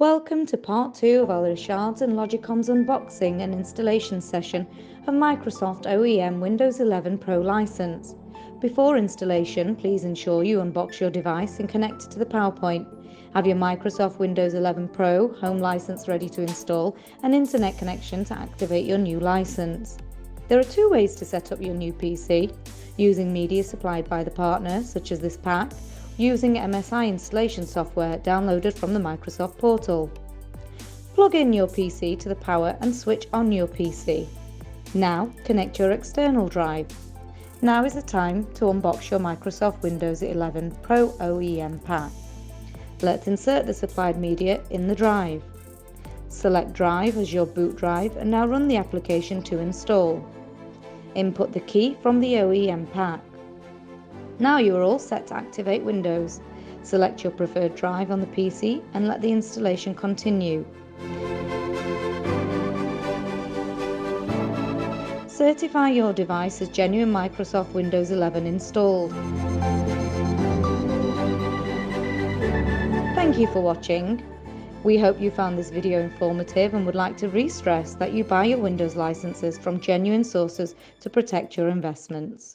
Welcome to part 2 of our Ershad's and Logicom's unboxing and installation session of Microsoft OEM Windows 11 Pro license. Before installation, please ensure you unbox your device and connect it to the PowerPoint. Have your Microsoft Windows 11 Pro home license ready to install and internet connection to activate your new license. There are two ways to set up your new PC: using media supplied by the partner, such as this pack, using MSI installation software downloaded from the Microsoft portal. Plug in your PC to the power and switch on your PC. Now connect your external drive. Now is the time to unbox your Microsoft Windows 11 Pro OEM pack. Let's insert the supplied media in the drive. Select drive as your boot drive and now run the application to install. Input the key from the OEM pack. Now you are all set to activate Windows. Select your preferred drive on the PC and let the installation continue. Certify your device as genuine Microsoft Windows 11 installed. Thank you for watching. We hope you found this video informative and would like to re-stress that you buy your Windows licenses from genuine sources to protect your investments.